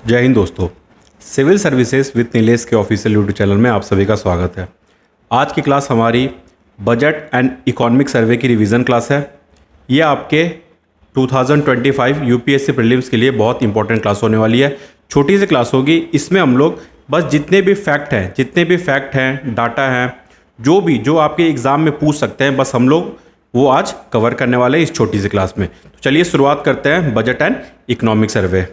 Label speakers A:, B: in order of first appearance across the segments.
A: जय हिंद दोस्तों। Civil services with Nilesh के ऑफिशियल यूट्यूब चैनल में आप सभी का स्वागत है। आज की क्लास हमारी बजट एंड इकोनॉमिक सर्वे की रिवीजन क्लास है। ये आपके 2025 यूपीएससी प्रीलिम्स के लिए बहुत इंपॉर्टेंट क्लास होने वाली है। छोटी सी क्लास होगी, इसमें हम लोग बस जितने भी फैक्ट हैं, डाटा हैं, जो आपके एग्ज़ाम में पूछ सकते हैं, बस हम लोग वो आज कवर करने वाले हैं इस छोटी सी क्लास में। तो चलिए शुरुआत करते हैं बजट एंड इकोनॉमिक सर्वे।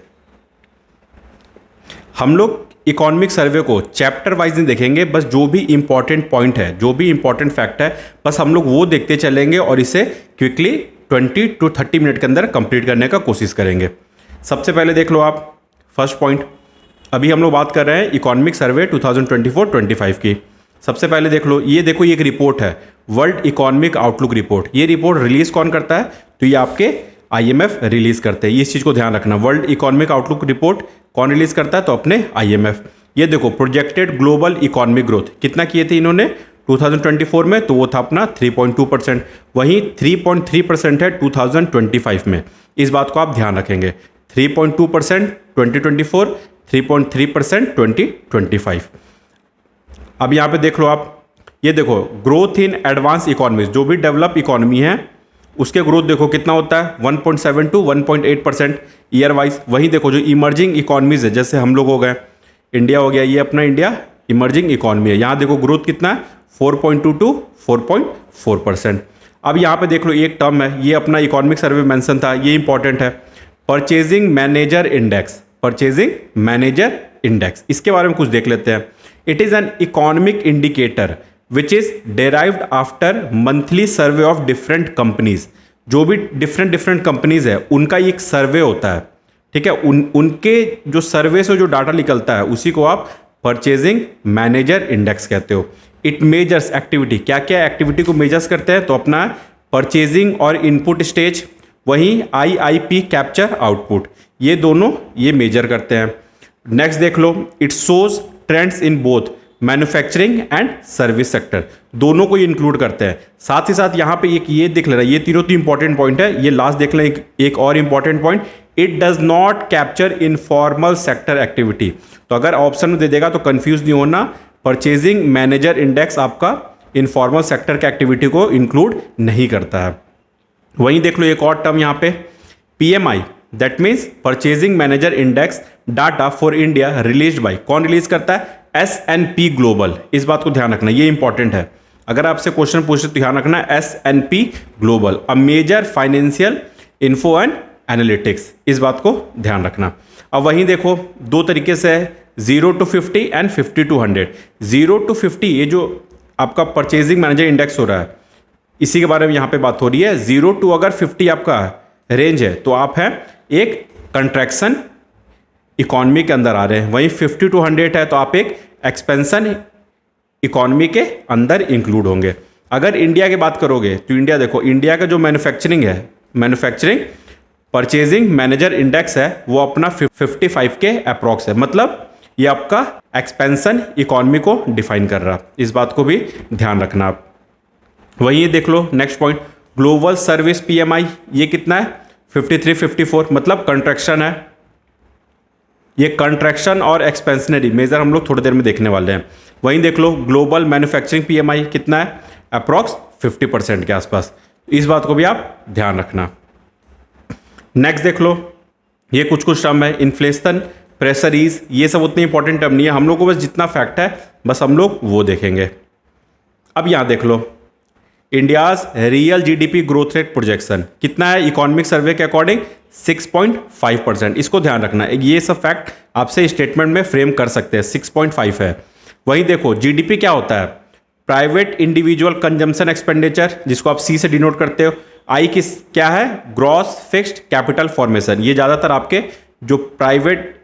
A: हम लोग इकोनॉमिक सर्वे को चैप्टर वाइज नहीं देखेंगे, बस जो भी इंपॉर्टेंट पॉइंट है, जो भी इंपॉर्टेंट फैक्ट है, बस हम लोग वो देखते चलेंगे और इसे क्विकली 20 to 30 मिनट के अंदर कंप्लीट करने का कोशिश करेंगे। सबसे पहले देख लो आप फर्स्ट पॉइंट। अभी हम लोग बात कर रहे हैं इकोनॉमिक सर्वे 2024-25 की। सबसे पहले देख लो, ये देखो, ये एक रिपोर्ट है, वर्ल्ड इकोनॉमिक आउटलुक रिपोर्ट। ये रिपोर्ट रिलीज कौन करता है? तो ये आपके IMF रिलीज करते हैं। इस चीज़ को ध्यान रखना, वर्ल्ड इकोनॉमिक आउटलुक रिपोर्ट कौन रिलीज करता है? तो अपने IMF। ये देखो, प्रोजेक्टेड ग्लोबल इकोनॉमिक ग्रोथ कितना किए थे इन्होंने 2024 में? तो वो था अपना 3.2%। वहीं 3.3% है 2025 में। इस बात को आप ध्यान रखेंगे, 3.2% 2024, 3.3% 2025। अब यहाँ पे देख लो आप, ये देखो ग्रोथ इन एडवांस इकोनॉमीज, जो भी डेवलप इकोनॉमी है उसके ग्रोथ देखो कितना होता है, 1.7 to 1.8% ईयर वाइज। वहीं देखो जो इमर्जिंग इकोनॉमीज है, जैसे हम लोग हो गए, इंडिया हो गया, ये अपना इंडिया इमर्जिंग इकोनॉमी है, यहाँ देखो ग्रोथ कितना है, 4.2 to 4.4%। अब यहाँ पे देख लो एक टर्म है, ये अपना इकोनॉमिक सर्वे मेंशन था, ये इंपॉर्टेंट है, purchasing manager index. Purchasing manager index, इसके बारे में कुछ देख लेते हैं। It is an economic indicator which is derived after monthly survey of different companies. जो भी डिफरेंट कंपनीज है उनका एक सर्वे होता है, ठीक है, उनके जो सर्वे से जो डाटा निकलता है उसी को आप परचेजिंग मैनेजर इंडेक्स कहते हो। इट मेजर्स एक्टिविटी, क्या क्या एक्टिविटी को मेजर्स करते हैं? तो अपना परचेजिंग और इनपुट स्टेज, वहीं IIP कैप्चर आउटपुट, ये दोनों ये मेजर करते हैं। नेक्स्ट देख लो, it shows trends in both manufacturing and service sector, दोनों को इंक्लूड करते हैं। साथ ही साथ यहाँ पे एक ये देख लेना, ये तीनों तो इंपॉर्टेंट पॉइंट है। ये लास्ट देख लें, एक और important point, it does not capture informal sector activity. तो अगर ऑप्शन दे देगा तो कंफ्यूज नहीं होना, परचेजिंग मैनेजर इंडेक्स आपका इनफॉर्मल सेक्टर की एक्टिविटी को इंक्लूड नहीं करता है। वहीं देख लो एक और टर्म यहाँ पे, PMI, that means purchasing manager index data for India release by, कौन रिलीज करता है? S&P global. इस बात को ध्यान रखना, ये इंपॉर्टेंट है, अगर आपसे क्वेश्चन पूछे तो ध्यान रखना, S&P global, a major financial info and analytics, इस बात को ध्यान रखना। अब वहीं देखो दो तरीके से है, 0 to 50 एंड 50 to 100। 0 to 50 ये जो आपका परचेजिंग मैनेजर इंडेक्स हो रहा है, इसी के बारे में यहाँ पे बात हो रही है। 0 to अगर 50 आपका रेंज है तो आप हैं एक कंट्रैक्शन इकोनॉमी के अंदर आ रहे हैं, वहीं 50 to 100 है तो आप एक एक्सपेंशन इकोनॉमी के अंदर इंक्लूड होंगे। अगर इंडिया की बात करोगे तो इंडिया देखो, इंडिया का जो मैन्युफैक्चरिंग है, मैन्युफैक्चरिंग परचेजिंग मैनेजर इंडेक्स है वो अपना 55 के अप्रॉक्स है, मतलब ये आपका एक्सपेंशन इकोनॉमी को डिफाइन कर रहा, इस बात को भी ध्यान रखना आप। वहीं देख लो next point, global service PMI, ये कितना है? 53-54, मतलब कंट्रैक्शन है। ये कंट्रैक्शन और एक्सपेंशनरी मेजर हम लोग थोड़ी देर में देखने वाले हैं। वहीं देख लो ग्लोबल मैन्युफैक्चरिंग PMI कितना है? अप्रॉक्स 50% के आसपास, इस बात को भी आप ध्यान रखना। नेक्स्ट देख लो, ये कुछ टर्म है, इन्फ्लेशन, प्रेशरीज, ये सब उतने इंपॉर्टेंट टर्म नहीं है, हम लोग को बस जितना फैक्ट है बस हम लोग वो देखेंगे। अब यहाँ देख लो, India's real GDP growth rate projection कितना है इकोनॉमिक सर्वे के अकॉर्डिंग? 6.5%। इसको ध्यान रखना, ये सब फैक्ट आपसे स्टेटमेंट में फ्रेम कर सकते हैं, 6.5 है। वहीं देखो GDP क्या होता है? प्राइवेट इंडिविजुअल कंजम्पशन एक्सपेंडिचर, जिसको आप C से डिनोट करते हो। I किस क्या है? ग्रॉस फिक्स्ड कैपिटल फॉर्मेशन, ये ज़्यादातर आपके जो प्राइवेट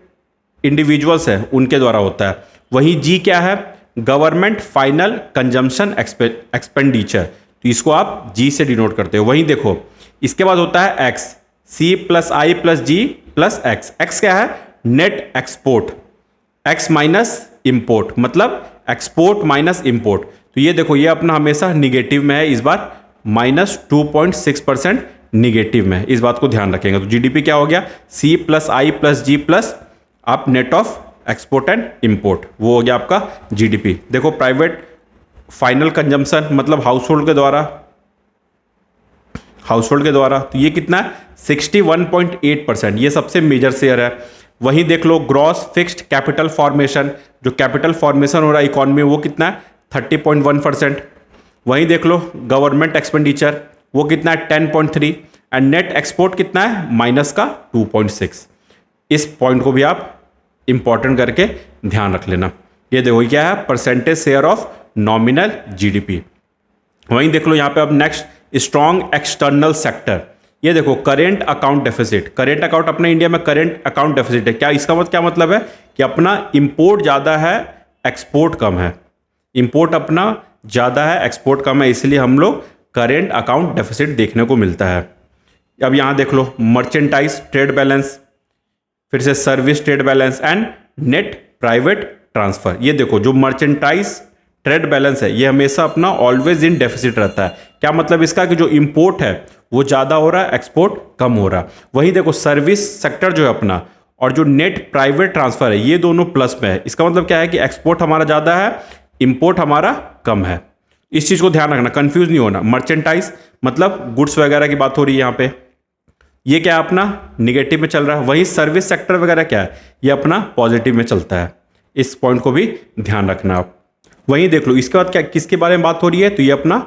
A: इंडिविजुअल्स हैं उनके द्वारा होता है। वहीं G क्या है? गवर्नमेंट फाइनल कंजम्पशन एक्सपेंडिचर, तो इसको आप G से डिनोट करते हो। वहीं देखो इसके बाद होता है X, C + I + G + X। X क्या है? Net export, X minus import, मतलब एक्सपोर्ट माइनस इंपोर्ट। तो ये देखो, ये अपना हमेशा निगेटिव में है, इस बार -2.6% निगेटिव में, इस बात को ध्यान रखेंगे। तो GDP क्या हो गया? C + I + G + आप net of export and import, वो हो गया आपका जीडीपी। देखो प्राइवेट फाइनल कंजम्पशन मतलब हाउसहोल्ड के द्वारा तो ये कितना है 61.8%, ये सबसे मेजर शेयर है। वहीं देख लो ग्रॉस फिक्स्ड कैपिटल फॉर्मेशन, जो कैपिटल फॉर्मेशन हो रहा है इकोनॉमी वो कितना है 30.1%। वहीं देख लो गवर्नमेंट एक्सपेंडिचर वो कितना है 10.3 एंड नेट एक्सपोर्ट कितना है माइनस का 2.6। इस पॉइंट को भी आप इंपॉर्टेंट करके ध्यान रख लेना। ये देखो क्या है percentage share of nominal GDP. वहीं देख लो यहाँ पे अब नेक्स्ट स्ट्रॉन्ग एक्सटर्नल सेक्टर। ये देखो current account deficit, current account अपने इंडिया में करेंट अकाउंट डेफिसिट है। क्या इसका क्या मतलब है कि अपना इंपोर्ट ज़्यादा है एक्सपोर्ट कम है, इंपोर्ट अपना ज़्यादा है एक्सपोर्ट कम है, इसलिए हम लोग करेंट अकाउंट डेफिसिट देखने को मिलता है। अब यहाँ देख लो मर्चेंटाइज ट्रेड बैलेंस, फिर से service trade balance and net private transfer. ये देखो जो मर्चेंटाइज ट्रेड बैलेंस है ये हमेशा अपना ऑलवेज इन डेफिसिट रहता है। क्या मतलब इसका कि जो इंपोर्ट है वो ज़्यादा हो रहा है एक्सपोर्ट कम हो रहा है। वहीं देखो सर्विस सेक्टर जो है अपना और जो नेट प्राइवेट ट्रांसफर है ये दोनों प्लस में है। इसका मतलब क्या है कि एक्सपोर्ट हमारा ज़्यादा है इंपोर्ट हमारा कम है। इस चीज़ को ध्यान रखना, कंफ्यूज नहीं होना। मर्चेंटाइज मतलब गुड्स वगैरह की बात हो रही है यहाँ पे, ये क्या अपना निगेटिव में चल रहा है। वहीं सर्विस सेक्टर वगैरह क्या है ये अपना पॉजिटिव में चलता है। इस पॉइंट को भी ध्यान रखना आप। वहीं देख लो इसके बाद क्या किसके बारे में बात हो रही है तो ये अपना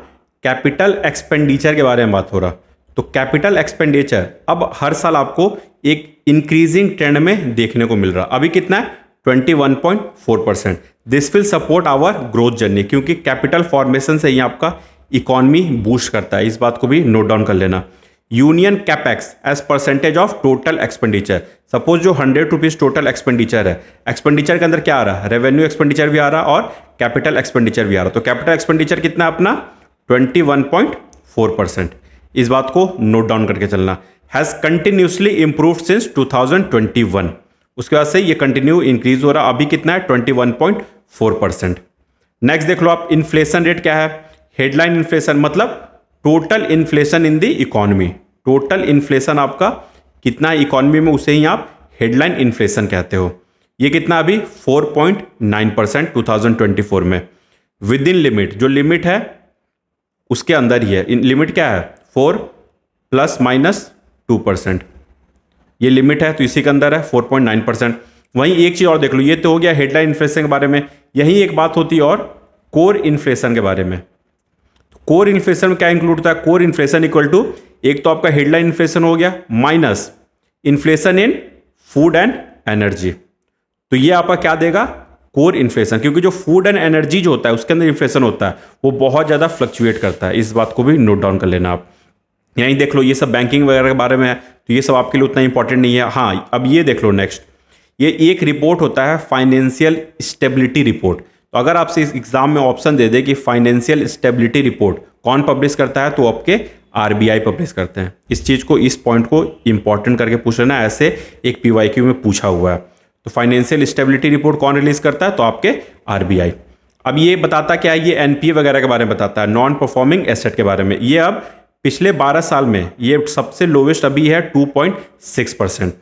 A: कैपिटल एक्सपेंडिचर के बारे में बात हो रहा। तो कैपिटल एक्सपेंडिचर अब हर साल आपको एक इंक्रीजिंग ट्रेंड में देखने को मिल रहा। अभी कितना है 21.4%। This will support our growth journey, क्योंकि कैपिटल फॉर्मेशन से ही आपका इकोनॉमी बूस्ट करता है। इस बात को भी नोट डाउन कर लेना। Union capex as percentage of total expenditure, suppose जो 100 रुपीज टोटल एक्सपेंडिचर है, एक्सपेंडिचर के अंदर क्या आ रहा है रेवेन्यू एक्सपेंडिचर भी आ रहा और कैपिटल एक्सपेंडिचर भी आ रहा। तो कैपिटल एक्सपेंडिचर कितना अपना 21.4%। इस बात को नोट डाउन करके चलना। हैज कंटिन्यूसली इंप्रूव्ड सिंस 2021, उसके बाद से ये कंटिन्यू इंक्रीज हो रहा। अभी कितना है 21.4%। नेक्स्ट देख लो आप इन्फ्लेशन रेट क्या है। हेडलाइन इन्फ्लेशन मतलब total inflation in the economy, total inflation आपका कितना है इकोनॉमी में उसे ही आप हेडलाइन इन्फ्लेशन कहते हो। ये कितना अभी 4.9% 2024 में। विद इन लिमिट, जो लिमिट है उसके अंदर ही है। लिमिट क्या है 4 ± 2%, ये लिमिट है तो इसी के अंदर है 4.9%। वहीं एक चीज़ और देख लो, ये तो हो गया हेडलाइन इन्फ्लेशन के बारे में। यही एक बात होती है और कोर इन्फ्लेशन के बारे में। कोर इन्फ्लेशन में क्या इंक्लूड होता है, कोर इन्फ्लेशन इक्वल टू एक तो आपका हेडलाइन इन्फ्लेशन हो गया minus inflation in food and energy. तो ये आपका क्या देगा कोर इन्फ्लेशन, क्योंकि जो फूड एंड एनर्जी जो होता है उसके अंदर इन्फ्लेशन होता है वो बहुत ज़्यादा फ्लक्चुएट करता है। इस बात को भी नोट डाउन कर लेना आप। यहीं देख लो ये सब बैंकिंग वगैरह के बारे में है तो ये सब आपके लिए उतना इंपॉर्टेंट नहीं है। हाँ अब ये देख लो नेक्स्ट, ये एक रिपोर्ट होता है फाइनेंशियल स्टेबिलिटी रिपोर्ट। तो अगर आपसे इस एग्जाम में ऑप्शन दे दे कि फाइनेंशियल स्टेबिलिटी रिपोर्ट कौन पब्लिश करता है तो आपके आरबीआई पब्लिश करते हैं। इस चीज़ को इस पॉइंट को इंपॉर्टेंट करके पूछ लेना, ऐसे एक पीवाईक्यू में पूछा हुआ है। तो फाइनेंशियल स्टेबिलिटी रिपोर्ट कौन रिलीज करता है तो आपके आरबीआई। अब ये बताता क्या है, ये एनपीए वगैरह के बारे में बताता है, नॉन परफॉर्मिंग एसेट के बारे में। ये अब पिछले 12 साल में ये सबसे लोवेस्ट अभी है 2.6%,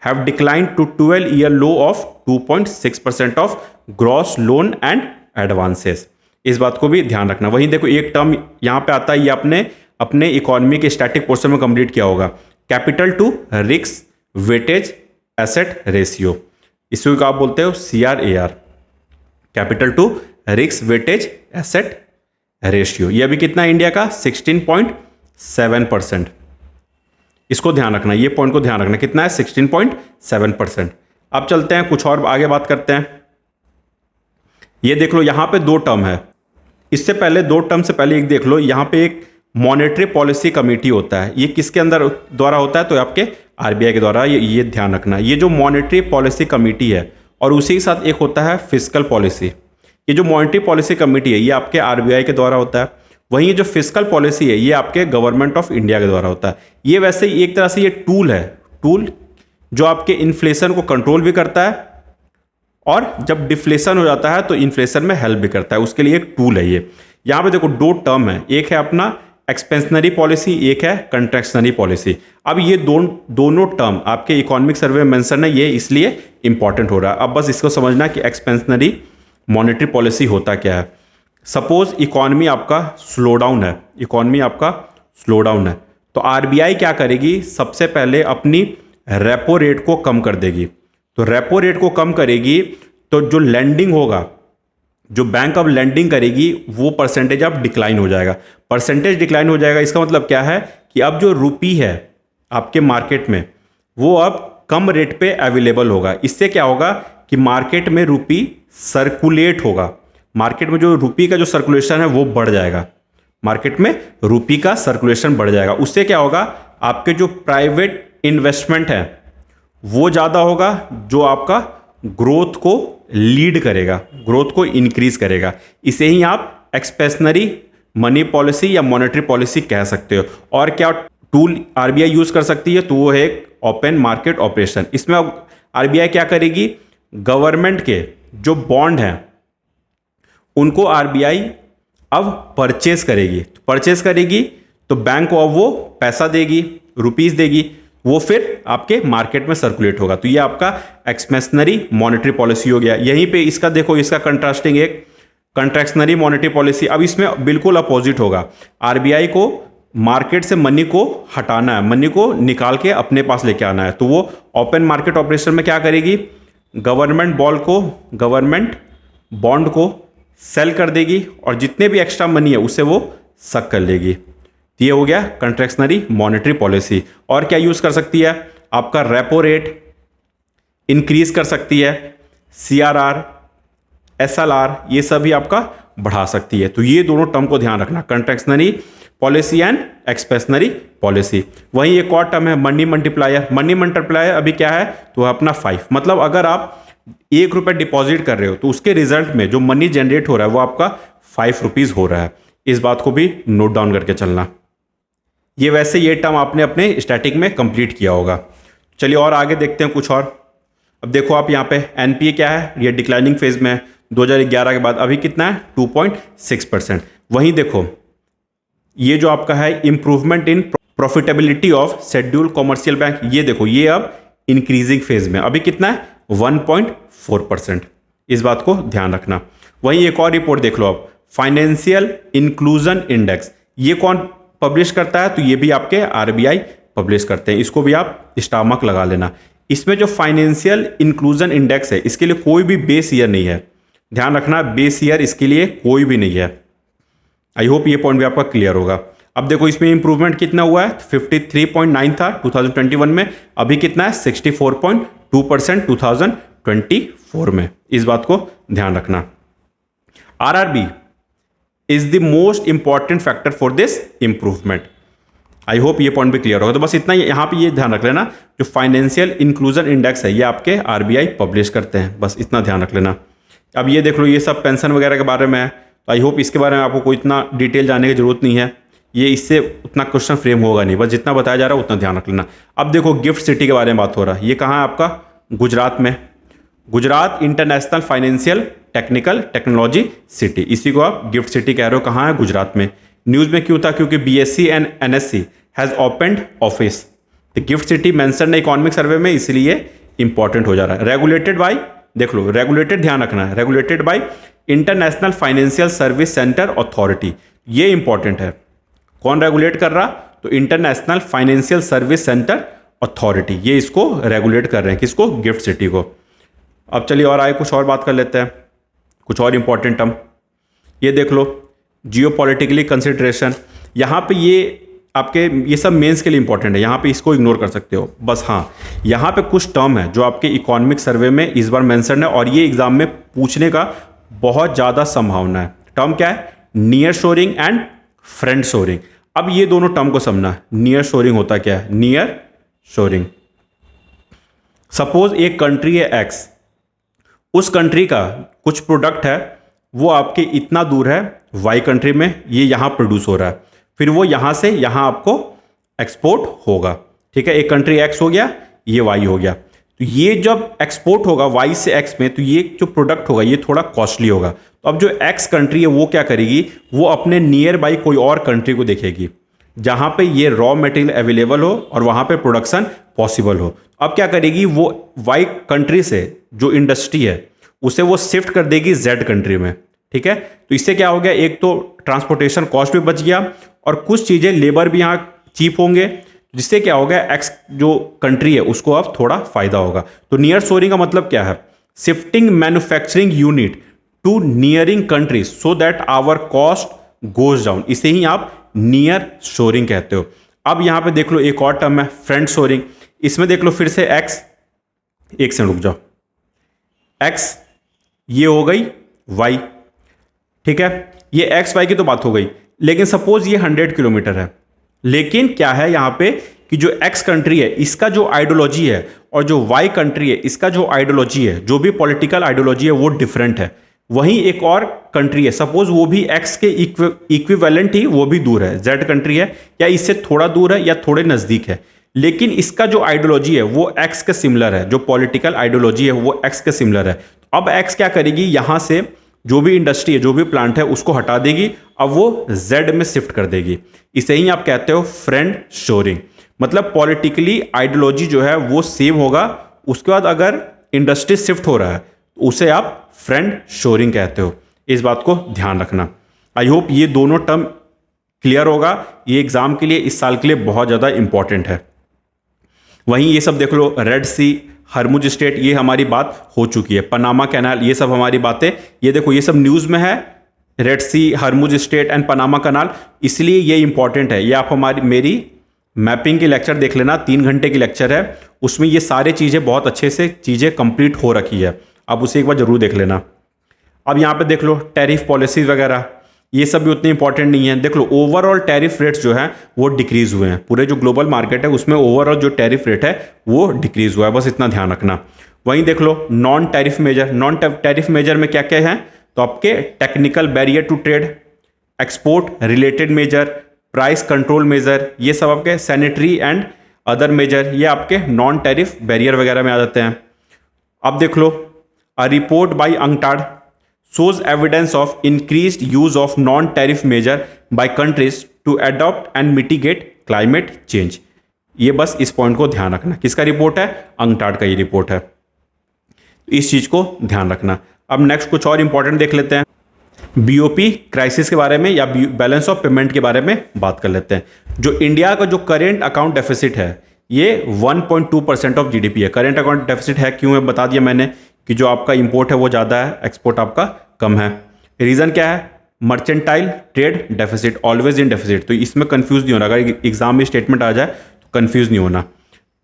A: have decline to 12 year low of 2.6% of gross loan and advances. इस बात को भी ध्यान रखना। वहीं देखो एक टर्म यहाँ पे आता है, ये आपने अपने इकोनॉमी के स्टैटिक पोर्शन में कंप्लीट किया होगा, capital to risk weightage asset ratio. इसको आप बोलते हो CRAR, capital to risk weightage asset ratio. ये अभी कितना है इंडिया का 16.7%। इसको ध्यान रखना, ये पॉइंट को ध्यान रखना, कितना है 16.7%। अब चलते हैं कुछ और आगे बात करते हैं। ये देख लो यहाँ पे दो टर्म है, इससे पहले दो टर्म से पहले एक देख लो, यहाँ पे एक मॉनेटरी पॉलिसी कमेटी होता है। ये किसके अंदर द्वारा होता है तो आपके आरबीआई के द्वारा। ये ध्यान रखना, ये जो मॉनेटरी पॉलिसी कमेटी है और उसी के साथ एक होता है फिस्कल पॉलिसी। ये जो मॉनेटरी पॉलिसी कमेटी है ये आपके आरबीआई के द्वारा होता है। वहीं ये जो फिस्कल पॉलिसी है ये आपके गवर्नमेंट ऑफ इंडिया के द्वारा होता है। ये वैसे एक तरह से ये टूल है, टूल जो आपके इन्फ्लेशन को कंट्रोल भी करता है और जब डिफ्लेशन हो जाता है तो इन्फ्लेशन में हेल्प भी करता है, उसके लिए एक टूल है ये। यहाँ पे देखो दो टर्म है, एक है अपना एक्सपेंशनरी पॉलिसी, एक है कंट्रैक्शनरी पॉलिसी। अब ये दोनों टर्म आपके इकोनॉमिक सर्वे में मेंशन है, ये इसलिए इंपॉर्टेंट हो रहा है। अब बस इसको समझना कि एक्सपेंशनरी मॉनेटरी पॉलिसी होता क्या है। सपोज इकोनॉमी आपका स्लो डाउन है, इकोनॉमी आपका स्लो डाउन है, तो आरबीआई क्या करेगी, सबसे पहले अपनी रेपो रेट को कम कर देगी। तो रेपो रेट को कम करेगी तो जो लैंडिंग होगा, जो बैंक अब लैंडिंग करेगी, वो परसेंटेज अब डिक्लाइन हो जाएगा। परसेंटेज डिक्लाइन हो जाएगा, इसका मतलब क्या है कि अब जो रुपी है आपके मार्केट में, वो अब कम रेट पे अवेलेबल होगा। इससे क्या होगा कि मार्केट में रुपी सर्कुलेट होगा, मार्केट में जो रुपी का जो सर्कुलेशन है वो बढ़ जाएगा, मार्केट में रुपी का सर्कुलेशन बढ़ जाएगा। उससे क्या होगा, आपके जो प्राइवेट इन्वेस्टमेंट है वो ज़्यादा होगा, जो आपका ग्रोथ को लीड करेगा, ग्रोथ को इंक्रीज करेगा। इसे ही आप एक्सपेंशनरी मनी पॉलिसी या मॉनेटरी पॉलिसी कह सकते हो। और क्या टूल आरबीआई यूज कर सकती है, तो वो है ओपन मार्केट ऑपरेशन। इसमें अब आरबीआई क्या करेगी, गवर्नमेंट के जो बॉन्ड हैं उनको आरबीआई अब परचेस करेगी। परचेस करेगी तो बैंक को अब वो पैसा देगी, रुपीस देगी, वो फिर आपके मार्केट में सर्कुलेट होगा। तो ये आपका एक्सपेंशनरी मॉनेटरी पॉलिसी हो गया। यहीं पे इसका देखो, इसका कंट्रास्टिंग एक कंट्रैक्शनरी मॉनेटरी पॉलिसी। अब इसमें बिल्कुल अपोजिट होगा, आरबीआई को मार्केट से मनी को हटाना है, मनी को निकाल के अपने पास लेके आना है। तो वो ओपन मार्केट ऑपरेशन में क्या करेगी, गवर्नमेंट बॉन्ड को सेल कर देगी और जितने भी एक्स्ट्रा मनी है उससे वो सक कर लेगी। तो ये हो गया कंट्रैक्शनरी मॉनेटरी पॉलिसी। और क्या यूज कर सकती है, आपका रेपो रेट इंक्रीज कर सकती है, सीआरआर, एसएलआर, ये सभी आपका बढ़ा सकती है। तो ये दोनों टर्म को ध्यान रखना, कंट्रैक्शनरी पॉलिसी एंड एक्सपेंशनरी पॉलिसी। वहीं एक और टर्म है मनी मल्टीप्लायर। मनी मल्टीप्लायर अभी क्या है, तो अपना 5, मतलब अगर आप ₹1 डिपॉजिट कर रहे हो तो उसके रिजल्ट में जो मनी जनरेट हो रहा है वो आपका ₹5 हो रहा है। इस बात को भी नोट डाउन करके चलना। ये वैसे ये टर्म आपने अपने स्टैटिक में कंप्लीट किया होगा। चलिए और आगे देखते हैं कुछ और। अब देखो आप यहाँ पे एनपीए क्या है, ये डिक्लाइनिंग फेज में है 2011 के बाद। अभी कितना है, 2.6%। वहीं देखो ये जो आपका है improvement in profitability of schedule commercial bank, ये देखो ये अब इंक्रीजिंग फेज में, अभी कितना है 1.4%। इस बात को ध्यान रखना। वहीं एक और रिपोर्ट देख लो आप, फाइनेंशियल इंक्लूजन इंडेक्स, ये कौन पब्लिश करता है, तो ये भी आपके आरबीआई पब्लिश करते हैं। इसको भी आप स्टार मार्क लगा लेना। इसमें जो फाइनेंशियल इंक्लूजन इंडेक्स है इसके लिए कोई भी बेस ईयर नहीं है, ध्यान रखना, बेस ईयर इसके लिए कोई भी नहीं है। आई होप ये पॉइंट भी आपका क्लियर होगा। अब देखो इसमें इंप्रूवमेंट कितना हुआ है, 53.9 था 2021 में, अभी कितना है 64.2% 2024 में। इस बात को ध्यान रखना। RRB is the most important factor for this improvement. I hope ये पॉइंट भी क्लियर होगा। तो बस इतना यहाँ पे ये ध्यान रख लेना, जो फाइनेंशियल इंक्लूजन इंडेक्स है ये आपके आरबीआई पब्लिश करते हैं, बस इतना ध्यान रख लेना। अब ये देख लो, ये सब पेंशन वगैरह के बारे में है, तो आई होप इसके बारे में आपको कोई इतना डिटेल जानने की जरूरत नहीं है, ये इससे उतना क्वेश्चन फ्रेम होगा नहीं, बस जितना बताया जा रहा है उतना ध्यान रख लेना। अब देखो गिफ्ट सिटी के बारे में बात हो रहा है, ये कहाँ है आपका, गुजरात में, Gujarat international financial technology city, इसी को आप गिफ्ट सिटी कह रहे हो, कहाँ है, गुजरात में। न्यूज़ में क्यों था, क्योंकि BSc and NSC has opened office, तो गिफ्ट सिटी मेंशन है इकोनॉमिक सर्वे में, इसलिए इंपॉर्टेंट हो जा रहा है। रेगुलेटेड बाय, देख लो रेगुलेटेड ध्यान रखना है, regulated by international financial service centre authority, ये इंपॉर्टेंट है। कौन रेगुलेट कर रहा, तो international financial service centre authority, ये इसको रेगुलेट कर रहे हैं, किसको, गिफ्ट सिटी को। अब चलिए और आए कुछ और बात कर लेते हैं, कुछ और इंपॉर्टेंट टर्म। ये देख लो जियोपॉलिटिकली कंसिडरेशन, यहाँ पे ये आपके ये सब मेंस के लिए इंपॉर्टेंट है, यहाँ पे इसको इग्नोर कर सकते हो बस। हाँ, यहाँ पे कुछ टर्म है जो आपके इकोनॉमिक सर्वे में इस बार मेंशन है और ये एग्जाम में पूछने का बहुत ज़्यादा संभावना है। टर्म क्या है, near shoring and friend shoring. अब ये दोनों टर्म को समझना, नियर शोरिंग होता क्या है, नियर शोरिंग, सपोज एक कंट्री है एक्स, उस कंट्री का कुछ प्रोडक्ट है वो आपके इतना दूर है वाई कंट्री में, ये यहाँ प्रोड्यूस हो रहा है, फिर वो यहाँ से यहाँ आपको एक्सपोर्ट होगा, ठीक है। एक कंट्री एक्स हो गया, ये वाई हो गया, तो ये जब एक्सपोर्ट होगा वाई से एक्स में, तो ये जो प्रोडक्ट होगा ये थोड़ा कॉस्टली होगा। तो अब जो एक्स कंट्री है वो क्या करेगी, वो अपने नियर बाई कोई और कंट्री को देखेगी, जहाँ पे ये रॉ मटेरियल अवेलेबल हो और वहाँ पे प्रोडक्शन पॉसिबल हो। अब क्या करेगी वो, वाई कंट्री से जो इंडस्ट्री है उसे वो शिफ्ट कर देगी जेड कंट्री में, ठीक है। तो इससे क्या हो गया, एक तो ट्रांसपोर्टेशन कॉस्ट भी बच गया और कुछ चीज़ें लेबर भी यहाँ चीप होंगे, जिससे क्या हो गया, एक्स जो कंट्री है उसको अब थोड़ा फायदा होगा। तो नियर शोरिंग का मतलब क्या है, shifting manufacturing unit to nearing countries so that our cost goes down, इसे ही आप नियर शोरिंग कहते हो। अब यहां पे देख लो एक और टर्म है फ्रंट शोरिंग, इसमें देख लो फिर से एक्स, एक सेकंड रुक जाओ, एक्स ये हो गई वाई, ठीक है, ये एक्स वाई की तो बात हो गई। लेकिन सपोज ये 100 किलोमीटर है, लेकिन क्या है यहां पे कि जो एक्स कंट्री है इसका जो आइडियोलॉजी है और जो वाई कंट्री है इसका जो आइडियोलॉजी है, जो भी पॉलिटिकल आइडियोलॉजी है वो डिफरेंट है। वहीं एक और कंट्री है, सपोज वो भी एक्स के इक्विवेलेंट ही, वो भी दूर है, जेड कंट्री है या इससे थोड़ा दूर है या थोड़े नज़दीक है, लेकिन इसका जो आइडियोलॉजी है वो एक्स के सिमिलर है, जो पॉलिटिकल आइडियोलॉजी है वो एक्स के सिमिलर है। अब एक्स क्या करेगी, यहां से जो भी इंडस्ट्री है, जो भी प्लांट है उसको हटा देगी, अब वो जेड में शिफ्ट कर देगी। इसे ही आप कहते हो फ्रेंड शोरिंग, मतलब पॉलिटिकली आइडियोलॉजी जो है वो सेम होगा, उसके बाद अगर इंडस्ट्री शिफ्ट हो रहा है तो उसे आप फ्रेंड शोरिंग कहते हो। इस बात को ध्यान रखना। आई होप ये दोनों टर्म क्लियर होगा, ये एग्जाम के लिए इस साल के लिए बहुत ज़्यादा इंपॉर्टेंट है। वहीं ये सब देख लो, रेड सी, हरमुज स्टेट, ये हमारी बात हो चुकी है, पनामा कैनाल, ये सब हमारी बातें, ये देखो ये सब न्यूज़ में है, red sea, Hormuz strait and Panama canal, इसलिए ये इंपॉर्टेंट है। ये आप हमारी मेरी मैपिंग की लेक्चर देख लेना, 3 घंटे की लेक्चर है, उसमें ये सारे चीज़ें बहुत अच्छे से चीज़ें कंप्लीट हो रखी है, आप उसे एक बार जरूर देख लेना। अब यहाँ पे देख लो टैरिफ पॉलिसीज वगैरह, ये सब भी उतने इंपॉर्टेंट नहीं है। देख लो ओवरऑल टैरिफ रेट्स जो हैं वो डिक्रीज हुए हैं, पूरे जो ग्लोबल मार्केट है उसमें ओवरऑल जो टैरिफ रेट है वो डिक्रीज हुआ है, बस इतना ध्यान रखना। वहीं देख लो non tariff measure, non tariff measure में क्या क्या है, तो आपके technical barrier to trade, export related measure, price control measure, ये सब आपके सैनिटरी एंड अदर मेजर, ये आपके नॉन टैरिफ बैरियर वगैरह में आ जाते हैं। अब देख लो a report by UNCTAD shows evidence of increased use of non-tariff measure by countries to adopt and mitigate climate change। ये बस इस पॉइंट को ध्यान रखना, किसका रिपोर्ट है, अंगटाड का ये रिपोर्ट है, इस चीज को ध्यान रखना। अब नेक्स्ट कुछ और इंपॉर्टेंट देख लेते हैं, बीओपी क्राइसिस के बारे में या बैलेंस ऑफ पेमेंट के बारे में बात कर लेते हैं। जो इंडिया का जो करेंट अकाउंट डेफिसिट है ये 1.2% ऑफ जीडीपी है। करेंट अकाउंट डेफिसिट है क्यों है बता दिया मैंने, कि जो आपका इंपोर्ट है वो ज़्यादा है, एक्सपोर्ट आपका कम है। रीज़न क्या है, mercantile trade deficit, always in deficit, तो इसमें कंफ्यूज नहीं होना, अगर एग्जाम में स्टेटमेंट आ जाए तो कंफ्यूज नहीं होना।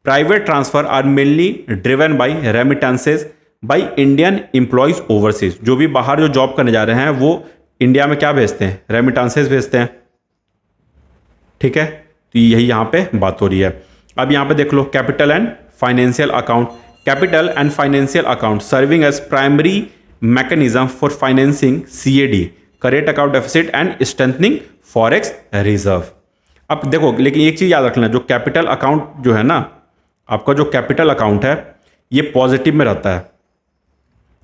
A: Private transfer R mainly driven by remittances by Indian employees overseas, जो भी बाहर जो जॉब करने जा रहे हैं वो इंडिया में क्या भेजते हैं, रेमिटेंसेज भेजते हैं, ठीक है। तो यही यहाँ पे बात हो रही है। अब यहाँ पे देख लो capital and financial account, capital and financial account serving as primary mechanism for financing CAD, current account deficit and strengthening forex reserve. अब देखो लेकिन एक चीज याद रखना, जो कैपिटल अकाउंट जो है ना, आपका जो कैपिटल अकाउंट है ये पॉजिटिव में रहता है,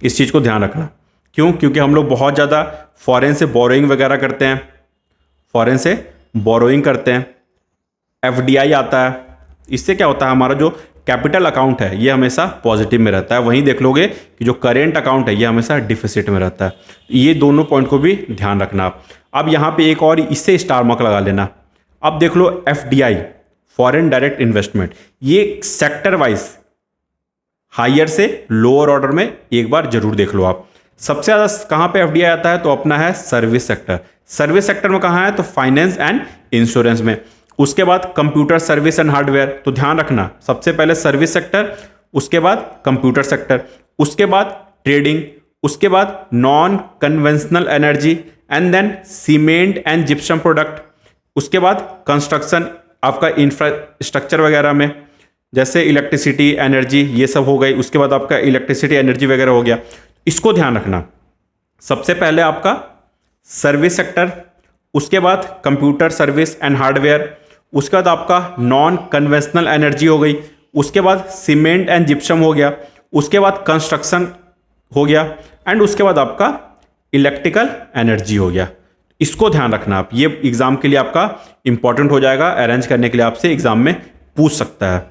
A: इस चीज को ध्यान रखना। क्यों, क्योंकि हम लोग बहुत ज़्यादा फॉरेन से बोरोइंग वगैरह करते हैं, फॉरेन से बोरोइंग करते हैं, FDI आता है, इससे क्या होता है हमारा जो कैपिटल अकाउंट है ये हमेशा पॉजिटिव में रहता है। वहीं देख लोगे कि जो करेंट अकाउंट है ये हमेशा डिफिसिट में रहता है। ये दोनों पॉइंट को भी ध्यान रखना आप। अब यहाँ पे एक और इससे स्टार मार्क लगा लेना। अब देख लो FDI, फॉरेन डायरेक्ट इन्वेस्टमेंट, ये सेक्टर वाइज हायर से लोअर ऑर्डर में एक बार जरूर देख लो आप। सबसे ज़्यादा कहाँ पे FDI आता है, तो अपना है सर्विस सेक्टर। सर्विस सेक्टर में कहाँ है, तो फाइनेंस एंड इंश्योरेंस में। उसके बाद कंप्यूटर सर्विस एंड हार्डवेयर, तो ध्यान रखना सबसे पहले सर्विस सेक्टर, उसके बाद कंप्यूटर सेक्टर, उसके बाद ट्रेडिंग, उसके बाद non conventional energy and then cement and gypsum product, उसके बाद कंस्ट्रक्शन आपका इंफ्रास्ट्रक्चर वगैरह में जैसे इलेक्ट्रिसिटी एनर्जी ये सब हो गई, उसके बाद आपका इलेक्ट्रिसिटी एनर्जी वगैरह हो गया। इसको ध्यान रखना, सबसे पहले आपका सर्विस सेक्टर, उसके बाद कंप्यूटर सर्विस एंड हार्डवेयर, उसके बाद आपका नॉन कन्वेंशनल एनर्जी हो गई, उसके बाद सीमेंट एंड जिप्सम हो गया, उसके बाद कंस्ट्रक्शन हो गया एंड उसके बाद आपका इलेक्ट्रिकल एनर्जी हो गया। इसको ध्यान रखना आप, ये एग्जाम के लिए आपका इंपॉर्टेंट हो जाएगा, अरेंज करने के लिए आपसे एग्जाम में पूछ सकता है।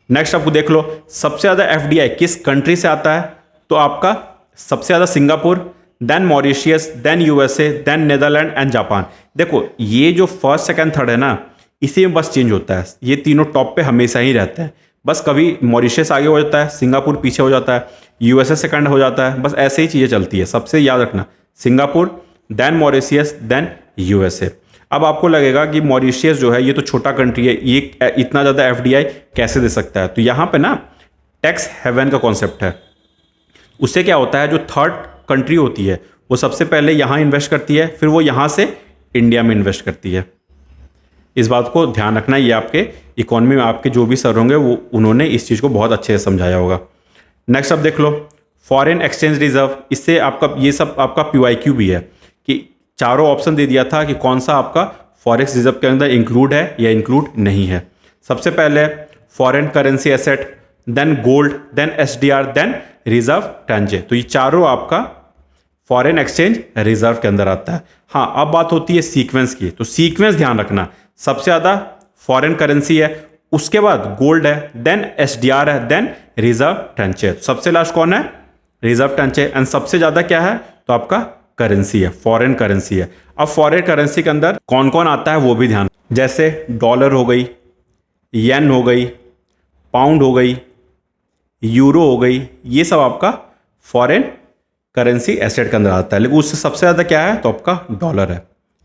A: नेक्स्ट आपको देख लो, सबसे ज़्यादा एफडीआई किस कंट्री से आता है, तो आपका सबसे ज़्यादा Singapore, then Mauritius, then USA, then Netherland and Japan. देखो ये जो फर्स्ट सेकंड थर्ड है ना, इसी में बस चेंज होता है, ये तीनों टॉप पे हमेशा ही रहते हैं। बस कभी मॉरिशियस आगे हो जाता है, सिंगापुर पीछे हो जाता है, यूएसए सेकंड हो जाता है, बस ऐसे ही चीज़ें चलती है। सबसे याद रखना Singapore, then Mauritius, then USA. अब आपको लगेगा कि मॉरिशियस जो है ये तो छोटा कंट्री है, ये इतना ज़्यादा एफडीआई कैसे दे सकता है। तो यहाँ पे ना टैक्स हेवन का कॉन्सेप्ट है। उससे क्या होता है, जो थर्ड कंट्री होती है वो सबसे पहले यहाँ इन्वेस्ट करती है, फिर वो यहाँ से इंडिया में इन्वेस्ट करती है। इस बात को ध्यान रखना, ये आपके इकोनॉमी में आपके जो भी सर होंगे वो उन्होंने इस चीज़ को बहुत अच्छे से समझाया होगा। नेक्स्ट अब देख लो, फॉरेन एक्सचेंज रिजर्व। इससे आपका ये सब आपका PYQ भी है कि चारों ऑप्शन दे दिया था कि कौन सा आपका फॉरेक्स रिजर्व के अंदर इंक्लूड है या इंक्लूड नहीं है। सबसे पहले foreign currency asset, then gold, then SDR, then reserve tranche. तो ये चारों आपका फॉरेन एक्सचेंज रिजर्व के अंदर आता है। हाँ, अब बात होती है सीक्वेंस की, तो सीक्वेंस ध्यान रखना, सबसे ज़्यादा फॉरेन करेंसी है, उसके बाद गोल्ड है, देन SDR है, देन रिजर्व ट्रांजे। सबसे लास्ट कौन है, रिजर्व ट्रांजे। एंड सबसे ज़्यादा क्या है, तो आपका करेंसी है, फॉरेन करेंसी है। अब फॉरेन करेंसी के अंदर कौन कौन आता है वो भी ध्यान, जैसे डॉलर हो गई, येन हो गई, पाउंड हो गई, यूरो हो गई, ये सब आपका फॉरेन करेंसी एसेट के अंदर आता है। लेकिन उससे सबसे ज़्यादा क्या है, तो आपका डॉलर है।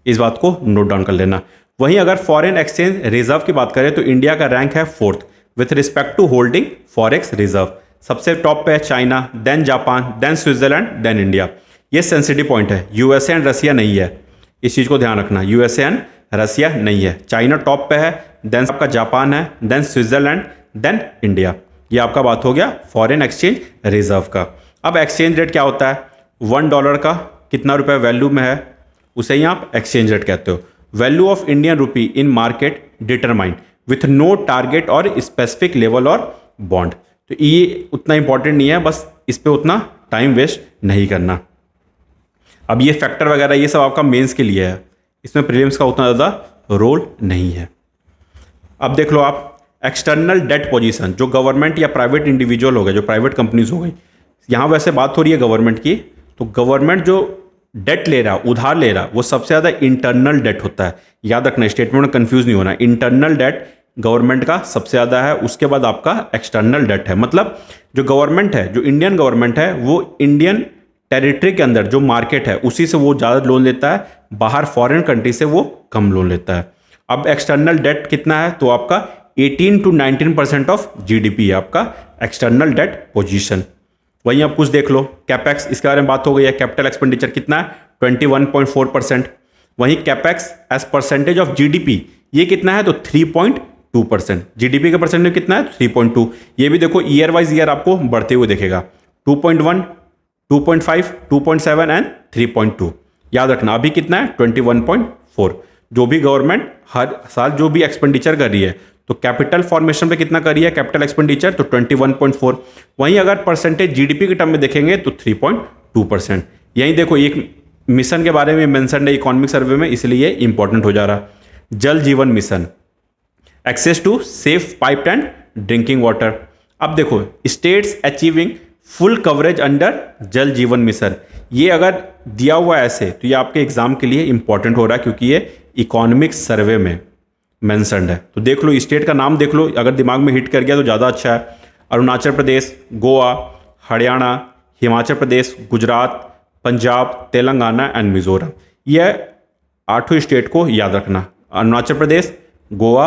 A: इस बात को नोट डाउन कर लेना। वहीं अगर फॉरेन एक्सचेंज रिजर्व की बात करें तो इंडिया का रैंक है 4th with respect to holding forex reserve. सबसे टॉप पे है China, then Japan, then Switzerland, then India. ये सेंसिटिव पॉइंट है, यूएसए एंड रसिया नहीं है, इस चीज़ को ध्यान रखना, यूएसए एंड रसिया नहीं है। चाइना टॉप पे है, देन आपका जापान है, देन स्विट्जरलैंड, देन इंडिया। ये आपका बात हो गया फॉरेन एक्सचेंज रिजर्व का। अब एक्सचेंज रेट क्या होता है, $1 का कितना रुपए वैल्यू में है, उसे ही आप एक्सचेंज रेट कहते हो। Value of Indian rupee in market determined with no target और स्पेसिफिक लेवल और बॉन्ड। तो ये उतना इंपॉर्टेंट नहीं है, बस इस पर उतना टाइम वेस्ट नहीं करना। अब ये फैक्टर वगैरह ये सब आपका मेंस के लिए है, इसमें प्रीलिम्स का उतना ज़्यादा रोल नहीं है। अब देख लो आप एक्सटर्नल डेट पोजीशन, जो गवर्नमेंट या प्राइवेट इंडिविजुअल हो गए, जो प्राइवेट कंपनीज हो गई, यहाँ वैसे बात हो रही है गवर्नमेंट की, तो गवर्नमेंट जो डेट ले रहा, उधार ले रहा, वो सबसे ज़्यादा इंटरनल डेट होता है। याद रखना, स्टेटमेंट में कंफ्यूज नहीं होना, इंटरनल डेट गवर्नमेंट का सबसे ज़्यादा है, उसके बाद आपका एक्सटर्नल डेट है। मतलब जो गवर्नमेंट है, जो इंडियन गवर्नमेंट है, वो इंडियन टेरिटरी के अंदर जो मार्केट है उसी से वो ज़्यादा लोन लेता है, बाहर फॉरेन कंट्री से वो कम लोन लेता है। अब एक्सटर्नल डेट कितना है, तो आपका 18 to 19% ऑफ GDP है आपका एक्सटर्नल डेट पोजीशन। वहीं आप कुछ देख लो, कैपेक्स, इसके बारे में बात हो गई है। कैपिटल एक्सपेंडिचर कितना है, 21.4%। वहीं capex as percentage of GDP ये कितना है, तो 3.2%। GDP का परसेंटेज कितना है, 3.2। ये भी देखो ईयर वाइज ईयर आपको बढ़ते हुए देखेगा, 2.1, 2.5, 2.7 एंड 3.2। याद रखना अभी कितना है, 21.4। जो भी गवर्नमेंट हर साल जो भी एक्सपेंडिचर कर रही है, तो कैपिटल फॉर्मेशन पे कितना कर रही है कैपिटल एक्सपेंडिचर, तो 21.4। वहीं अगर परसेंटेज GDP के टर्म में देखेंगे तो 3.2%। यहीं देखो एक मिशन के बारे में मेंशन है इकोनॉमिक सर्वे में, इसलिए इंपॉर्टेंट हो जा रहा, Jal Jeevan mission, access to safe pipe and drinking water. अब देखो states achieving full coverage under Jal Jeevan mission, ये अगर दिया हुआ ऐसे तो ये आपके एग्जाम के लिए इंपॉर्टेंट हो रहा है, क्योंकि ये इकोनॉमिक सर्वे में मेंशन्ड है। तो देख लो, स्टेट का नाम देख लो, अगर दिमाग में हिट कर गया तो ज़्यादा अच्छा है। अरुणाचल प्रदेश, गोवा, हरियाणा, हिमाचल प्रदेश, गुजरात, पंजाब, तेलंगाना एंड मिजोरम। यह 8 स्टेट को याद रखना, अरुणाचल प्रदेश, गोवा,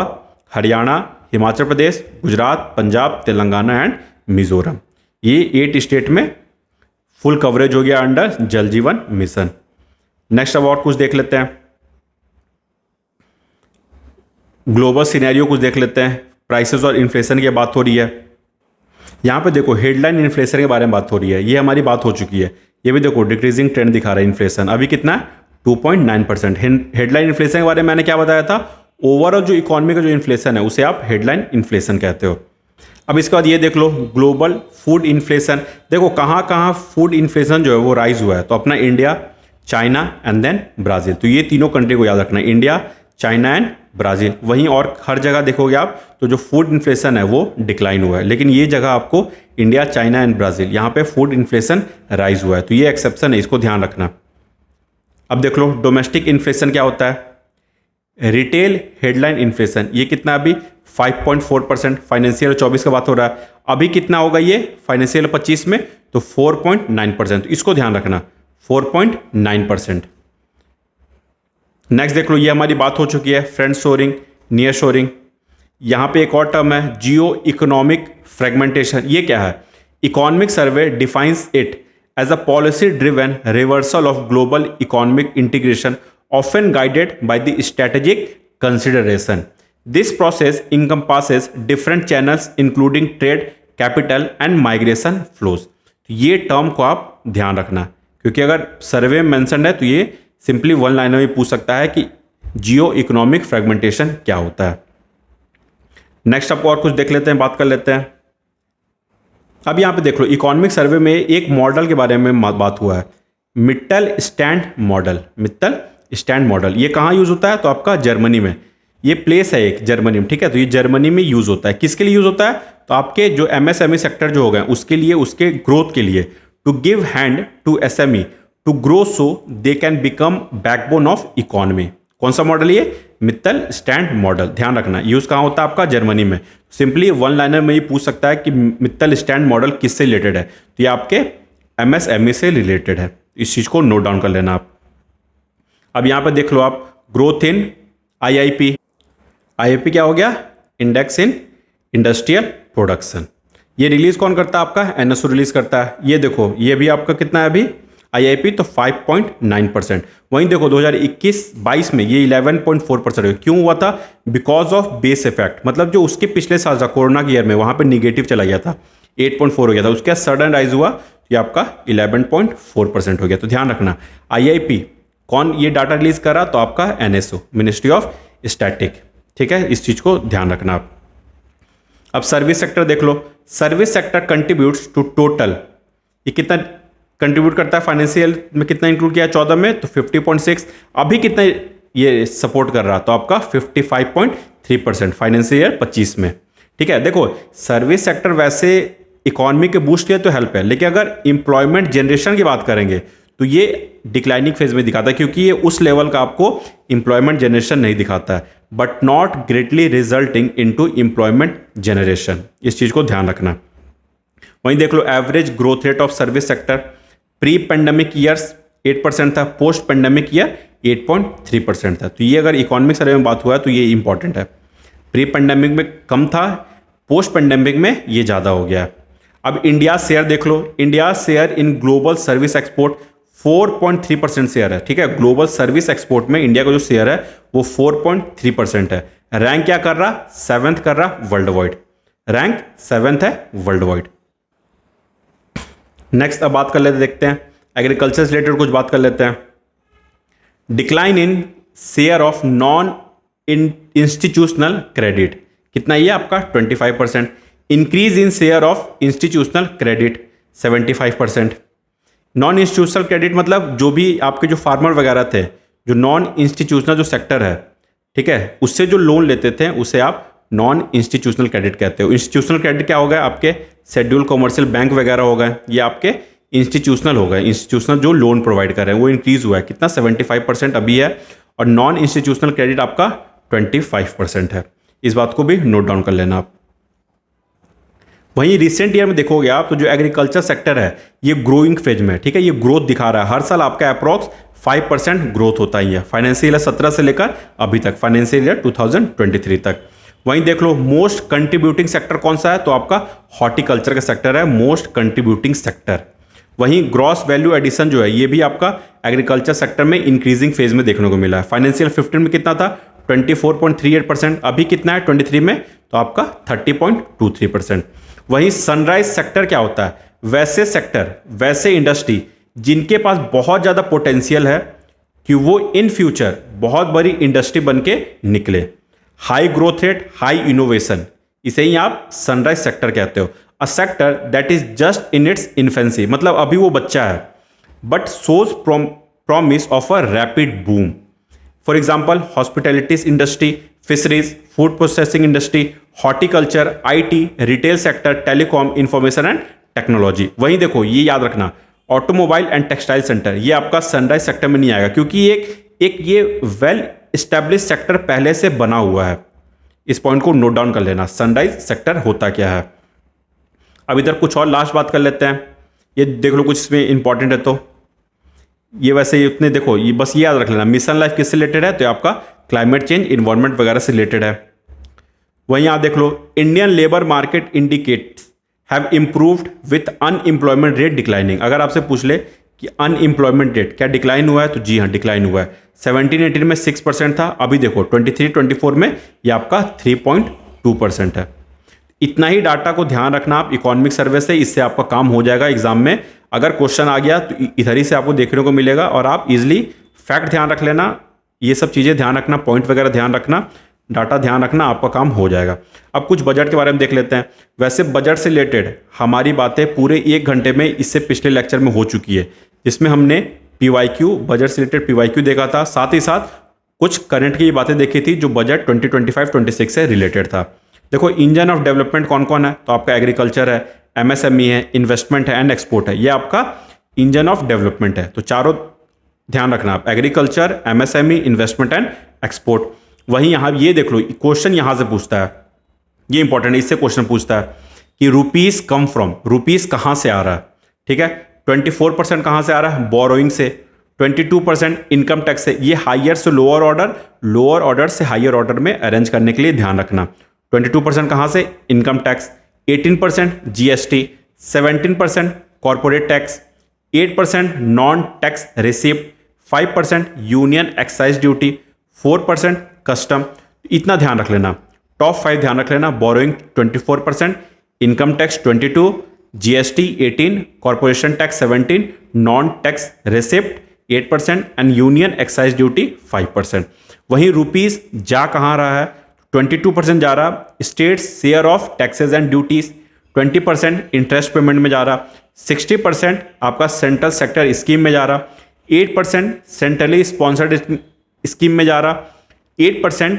A: हरियाणा, हिमाचल प्रदेश, गुजरात, पंजाब, तेलंगाना एंड मिजोरम। ये 8 स्टेट में फुल कवरेज हो गया under Jal Jeevan mission. Next अब और कुछ देख लेते हैं, ग्लोबल सिनेरियो कुछ देख लेते हैं। प्राइसेस और इन्फ्लेशन की बात हो रही है, यहाँ पे देखो हेडलाइन इन्फ्लेशन के बारे में बात हो रही है, ये हमारी बात हो चुकी है। ये भी देखो डिक्रीजिंग ट्रेंड दिखा रहा है इन्फ्लेशन, अभी कितना है 2.9%। हेडलाइन इन्फ्लेशन के बारे में मैंने क्या बताया था, ओवरऑल जो इकोनॉमी का जो इन्फ्लेशन है उसे आप हेडलाइन इन्फ्लेशन कहते हो। अब इसके बाद ये देख लो ग्लोबल फूड इन्फ्लेशन, देखो कहाँ कहाँ फूड इन्फ्लेशन जो है वो राइज हुआ है, तो अपना India, China and then Brazil. तो ये तीनों कंट्री को याद रखना है, इंडिया, चाइना एंड ब्राज़ील। वहीं और हर जगह देखोगे आप तो जो फूड इन्फ्लेशन है वो डिक्लाइन हुआ है, लेकिन ये जगह आपको इंडिया, चाइना एंड ब्राज़ील, यहाँ पे फूड इन्फ्लेशन राइज हुआ है, तो ये एक्सेप्शन है, इसको ध्यान रखना। अब देख लो डोमेस्टिक इन्फ्लेशन क्या होता है। रिटेल हेडलाइन इन्फ्लेशन ये कितना अभी 5.4%, फाइनेंशियल 24 का बात हो रहा है, अभी कितना होगा ये फाइनेंशियल 25 में, तो 4.9%, इसको ध्यान रखना 4.9%। नेक्स्ट देख लो, ये हमारी बात हो चुकी है फ्रेंड शोरिंग, नियर शोरिंग। यहाँ पे एक और टर्म है जियो इकोनॉमिक फ्रेगमेंटेशन। ये क्या है? Economic survey defines it as a policy driven reversal of global economic integration often guided by the strategic consideration. This process encompasses different channels including trade, capital and migration flows. तो ये term को आप ध्यान रखना, क्योंकि अगर सर्वे में mention है तो ये सिंपली वन लाइनर में पूछ सकता है कि जियो इकोनॉमिक फ्रेगमेंटेशन क्या होता है। नेक्स्ट आपको और कुछ देख लेते हैं, बात कर लेते हैं। अब यहाँ पे देख लो, इकोनॉमिक सर्वे में एक मॉडल के बारे में बात हुआ है, Mittal stand model. Mittal stand model ये कहाँ यूज होता है? तो आपका जर्मनी में, ये प्लेस है एक जर्मनी में, ठीक है। तो ये जर्मनी में यूज होता है। किसके लिए यूज होता है? तो आपके जो एमएसएमई सेक्टर जो हो गए उसके लिए, उसके ग्रोथ के लिए, to give hand to SME to grow so they can become backbone of economy. कौन सा मॉडल ये? Mittelstand model. ध्यान रखना यूज कहाँ होता है आपका? जर्मनी में। सिंपली वन लाइनर में ये पूछ सकता है कि मित्तल स्टैंड मॉडल किससे रिलेटेड है, तो ये आपके एमएसएमई से रिलेटेड है। इस चीज को नोट डाउन कर लेना आप। अब यहाँ पे देख लो आप, ग्रोथ इन आईआईपी। आईआईपी क्या हो गया? Index in industrial production. ये रिलीज कौन करता है? आपका एनएसओ रिलीज करता है। ये देखो, ये भी आपका कितना है अभी आईआईपी? तो 5.9%। वहीं देखो 2021-22 में ये 11.4% हुआ। क्यों हुआ था? बिकॉज ऑफ बेस इफेक्ट, मतलब जो उसके पिछले साल था कोरोना के ईयर में, वहां पे निगेटिव चला गया था, 8.4 हो गया था, उसके बाद सडन राइज हुआ, ये आपका 11.4% हो गया। तो ध्यान रखना आईआईपी कौन ये डाटा रिलीज कर रहा? तो आपका एनएसओ, मिनिस्ट्री ऑफ स्टैटिक, ठीक है। इस चीज को ध्यान रखना आप। अब सर्विस सेक्टर देख लो, service sector contributes to total, ये कितना कंट्रीब्यूट करता है फाइनेंशियल में? कितना इंक्लूड किया 14 में? तो 50.6। अभी कितना ये सपोर्ट कर रहा? तो आपका 55.3% फाइनेंशियल 25 में, ठीक है। देखो सर्विस सेक्टर वैसे इकोनॉमी के बूस्ट के लिए तो हेल्प है, लेकिन अगर इंप्लॉयमेंट जनरेशन की बात करेंगे तो ये डिक्लाइनिंग फेज में दिखाता है, क्योंकि ये उस लेवल का आपको इंप्लॉयमेंट जनरेशन नहीं दिखाता है, but not greatly resulting into employment generation. इस चीज को ध्यान रखना। वहीं देख लो, average growth rate of service sector pre pandemic years 8% था, पोस्ट पेंडेमिक ईयर 8.3% था। तो ये अगर इकोनॉमिक सर्वे में बात हुआ है तो ये इंपॉर्टेंट है। प्री पेंडेमिक में कम था, पोस्ट पेंडेमिक में ये ज़्यादा हो गया। अब इंडिया शेयर देख लो, India share in global service export 4.3% share है, ठीक है। ग्लोबल सर्विस एक्सपोर्ट में इंडिया का जो शेयर है वो 4.3% है। रैंक क्या कर रहा? 7th कर रहा वर्ल्ड वाइड। रैंक 7th है वर्ल्ड वाइड। नेक्स्ट अब बात कर लेते, देखते हैं एग्रीकल्चर से रिलेटेड कुछ बात कर लेते हैं। Decline in share of non institutional credit, कितना ये आपका 25%। Increase in share of institutional credit 75%। Non institutional credit मतलब जो भी आपके जो फार्मर वगैरह थे, जो नॉन इंस्टीट्यूशनल जो सेक्टर है, ठीक है, उससे जो लोन लेते थे उसे आप नॉन इंस्टीट्यूशनल क्रेडिट कहते हो। इंस्टीट्यूशनल क्रेडिट क्या हो गया? आपके शेड्यूल कमर्शियल बैंक वगैरह हो गए, ये आपके इंस्टीट्यूशनल हो गए। इंस्टीट्यूशनल जो लोन प्रोवाइड कर रहे हैं वो इंक्रीज हुआ है, कितना 75% अभी है, और नॉन इंस्टीट्यूशनल क्रेडिट आपका 25% है। इस बात को भी नोट डाउन कर लेना आप। वहीं रिसेंट ईयर में देखोगे आप तो जो एग्रीकल्चर सेक्टर है ये ग्रोइंग फेज में, ठीक है, ये ग्रोथ दिखा रहा है। हर साल आपका अप्रॉक्स 5% ग्रोथ होता ही है, फाइनेंशियल ईयर 17 से लेकर अभी तक, फाइनेंशियल ईयर 2023 तक। वहीं देख लो मोस्ट कंट्रीब्यूटिंग सेक्टर कौन सा है? तो आपका हॉर्टिकल्चर का सेक्टर है मोस्ट कंट्रीब्यूटिंग सेक्टर। वहीं ग्रॉस वैल्यू एडिशन जो है ये भी आपका एग्रीकल्चर सेक्टर में इंक्रीजिंग फेज में देखने को मिला है। फाइनेंशियल 15 में कितना था? 24.38%। अभी कितना है 23 में? तो आपका 30.23%। वहीं सनराइज सेक्टर क्या होता है? वैसे सेक्टर, वैसे इंडस्ट्री जिनके पास बहुत ज़्यादा पोटेंशियल है कि वो इन फ्यूचर बहुत बड़ी इंडस्ट्री बन के निकले। High growth rate, high innovation, इसे ही आप सनराइज सेक्टर कहते हो। A sector that is just in its infancy, मतलब अभी वो बच्चा है, but shows promise of a rapid boom. For example, hospitalities industry, fisheries, food processing industry, horticulture, IT, retail sector, telecom, information and technology. वहीं देखो ये याद रखना, ऑटोमोबाइल एंड टेक्सटाइल सेक्टर ये आपका सनराइज सेक्टर में नहीं आएगा, क्योंकि एक ये वेल एस्टेब्लिश सेक्टर पहले से बना हुआ है. इस पॉइंट को नोट डाउन कर लेना, सनराइज सेक्टर होता क्या है. अब इधर कुछ और लास्ट बात कर लेते हैं. ये देख लो कुछ इसमें इंपॉर्टेंट है, तो ये वैसे ही उतने देखो, ये बस ये याद रख लेना. मिशन लाइफ किससे रिलेटेड है, तो आपका क्लाइमेट चेंज, इन्वायरमेंट वगैरह से रिलेटेड है. वहीं आप देख लो, Indian labour market indicates have improved with unemployment rate declining. अगर आपसे पूछ ले कि अनएम्प्लॉयमेंट रेट क्या डिक्लाइन हुआ है, तो जी हाँ डिक्लाइन हुआ है. 17-18 में 6% था, अभी देखो 23-24 में ये आपका 3.2% है. इतना ही डाटा को ध्यान रखना आप इकोनॉमिक सर्वे से, इससे आपका काम हो जाएगा एग्जाम में. अगर क्वेश्चन आ गया तो इधर ही से आपको देखने को मिलेगा, और आप इजीली फैक्ट ध्यान रख लेना, ये सब चीज़ें ध्यान रखना, पॉइंट वगैरह ध्यान रखना, डाटा ध्यान रखना, आपका काम हो जाएगा. अब कुछ बजट के बारे में देख लेते हैं. वैसे बजट से रिलेटेड हमारी बातें पूरे 1 घंटे में इससे पिछले लेक्चर में हो चुकी है, जिसमें हमने PYQ बजट से रिलेटेड PYQ देखा था, साथ ही साथ कुछ करंट की बातें देखी थी जो बजट 2025-26 से रिलेटेड था. देखो इंजन ऑफ डेवलपमेंट कौन कौन है, तो आपका एग्रीकल्चर है, MSME है, इन्वेस्टमेंट है एंड एक्सपोर्ट है. ये आपका इंजन ऑफ डेवलपमेंट है. तो चारों ध्यान रखना आप, agriculture, MSME, investment and export. वहीं यहाँ ये देख लो, क्वेश्चन यहाँ से पूछता है, ये इंपॉर्टेंट है, इससे क्वेश्चन पूछता है कि रुपीज कम फ्रॉम, रुपीज कहाँ से आ रहा है. ठीक है, 24% कहाँ से आ रहा है, बोरोइंग से. 22% इनकम टैक्स से. ये हायर से लोअर ऑर्डर, लोअर ऑर्डर से हायर ऑर्डर में अरेंज करने के लिए ध्यान रखना. 22% कहाँ से, income tax. 18% GST, 17% corporate tax, 8% non tax receipt, 5% union excise duty, 4% custom. इतना ध्यान रख लेना. टॉप 5 ध्यान रख लेना, borrowing 24%, income tax 22, GST 18, corporation tax 17, non tax receipt 8% and union excise duty 5%. वहीं रुपीज जा कहाँ रहा है, 22% जा रहा, state share of taxes and duties, 20% interest payment में जा रहा, 60% आपका सेंट्रल सेक्टर स्कीम में जा रहा, 8% सेंट्रली स्पॉन्सर्ड स्कीम में जा रहा, 8%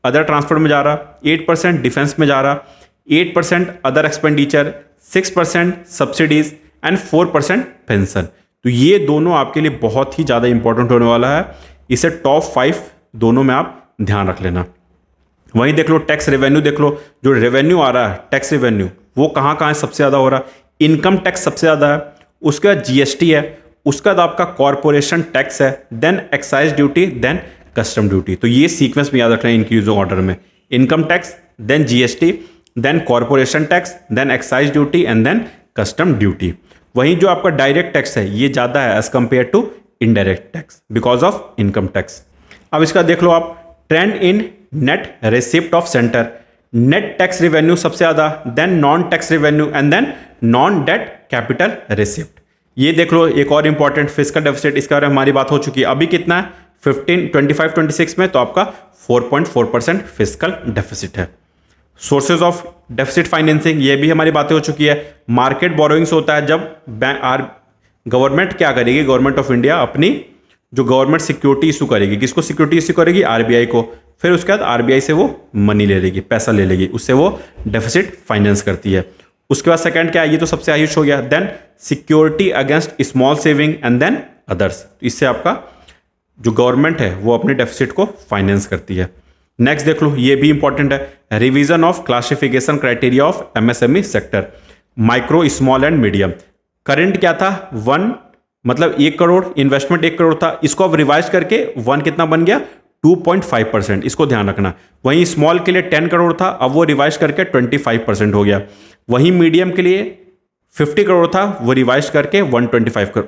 A: अदर ट्रांसपोर्ट में जा रहा, 8% डिफेंस में जा रहा, 8% other expenditure, 6% subsidies and 4% pension. तो ये दोनों आपके लिए बहुत ही ज़्यादा इंपॉर्टेंट होने वाला है. इसे टॉप 5 दोनों में आप ध्यान रख लेना. वहीं देख लो टैक्स रेवेन्यू, देख लो जो रेवेन्यू आ रहा है टैक्स रेवेन्यू, वो कहाँ कहाँ सबसे ज़्यादा हो रहा है. इनकम टैक्स सबसे ज़्यादा है, उसके बाद GST है, उसका बाद आपका कॉर्पोरेशन टैक्स है, then excise duty, then custom duty. तो ये सीक्वेंस में याद रखना है इंक्रीजिंग ऑर्डर में. Income tax, then GST, then corporation tax, then excise duty and then custom duty. वहीं जो आपका डायरेक्ट टैक्स है ये ज़्यादा है as compare to indirect tax because of income tax. अब इसका देख लो आप, trend in net receipt of centre. Net tax revenue सबसे ज़्यादा, then non tax revenue and then non debt capital receipt. ये देख लो एक और इंपॉर्टेंट फिस्कल डेफिसिट, इसके बारे में हमारी बात हो चुकी है. अभी कितना है 25-26 में, तो आपका 4.4% फिस्कल डेफिसिट है. सोर्सेज ऑफ डेफिसिट फाइनेंसिंग, ये भी हमारी बातें हो चुकी है. मार्केट बोरोइंग्स होता है जब गवर्नमेंट क्या करेगी, गवर्नमेंट ऑफ इंडिया अपनी जो गवर्नमेंट सिक्योरिटी इशू करेगी, किसको सिक्योरिटी इशू करेगी, RBI को. फिर उसके बाद RBI से वो मनी ले लेगी, पैसा ले लेगी, उससे वो डेफिसिट फाइनेंस करती है. उसके बाद सेकंड क्या है, ये तो सबसे हाईएस्ट हो गया. Then security against small saving and then others. इससे आपका जो गवर्नमेंट है वो अपने डेफिसिट को फाइनेंस करती है. नेक्स्ट देख लो, ये भी इंपॉर्टेंट है, revision of classification criteria of MSME sector, micro small and medium. Current क्या था 1, मतलब 1 करोड़, इन्वेस्टमेंट 1 करोड़ था, इसको अब रिवाइज करके 1 कितना बन गया 2.5%. इसको ध्यान रखना. वहीं स्मॉल के लिए 10 करोड़ था, अब वो रिवाइज करके 25% हो गया. वहीं मीडियम के लिए 50 करोड़ था, वो रिवाइज करके 125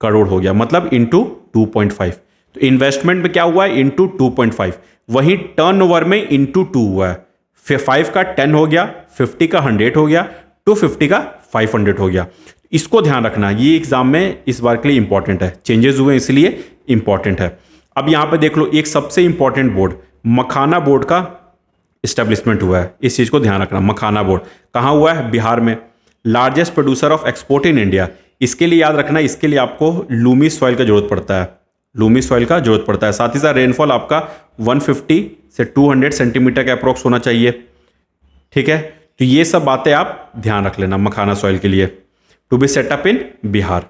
A: करोड़ हो गया, मतलब इंटू 2.5. तो इन्वेस्टमेंट में क्या हुआ है इंटू 2.5. वहीं टर्नओवर में इंटू 2 हुआ है. 5 का 10 हो गया, 50 का 100 हो गया, 250 का 500 हो गया. इसको ध्यान रखना, ये एग्जाम में इस बार के लिए इंपॉर्टेंट है. चेंजेस हुए इसलिए इंपॉर्टेंट है. अब यहां पे देख लो एक सबसे इंपॉर्टेंट बोर्ड, मखाना बोर्ड का इस्टेब्लिशमेंट हुआ है. इस चीज को ध्यान रखना. मखाना बोर्ड कहां हुआ है, बिहार में. Largest producer of export in India. इसके लिए याद रखना, इसके लिए आपको लूमी सॉइल का जरूरत पड़ता है. लूमी सॉइल का जरूरत पड़ता है। साथ ही साथ रेनफॉल आपका 150 से 200 सेंटीमीटर के अप्रोक्स होना चाहिए। ठीक है, तो ये सब बातें आप ध्यान रख लेना मखाना सॉइल के लिए, to be setup in Bihar.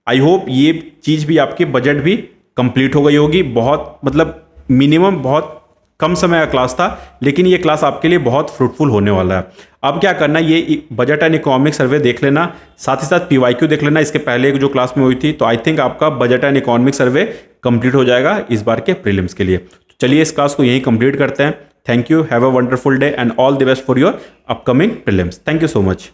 A: I hope ये चीज़ भी आपकी बजट भी कंप्लीट हो गई होगी। बहुत मतलब मिनिमम बहुत कम समय का क्लास था, लेकिन ये क्लास आपके लिए बहुत फ्रूटफुल होने वाला है। अब क्या करना, ये बजट एंड इकोनॉमिक सर्वे देख लेना, साथ ही साथ पीवाईक्यू देख लेना इसके पहले जो क्लास में हुई थी। तो आई थिंक आपका budget and economic survey complete हो जाएगा इस बार के प्रीलिम्स के लिए। तो चलिए इस क्लास को यहीं कंप्लीट करते हैं। Thank you, have a wonderful day and all the best for your upcoming prelims. Thank you so much.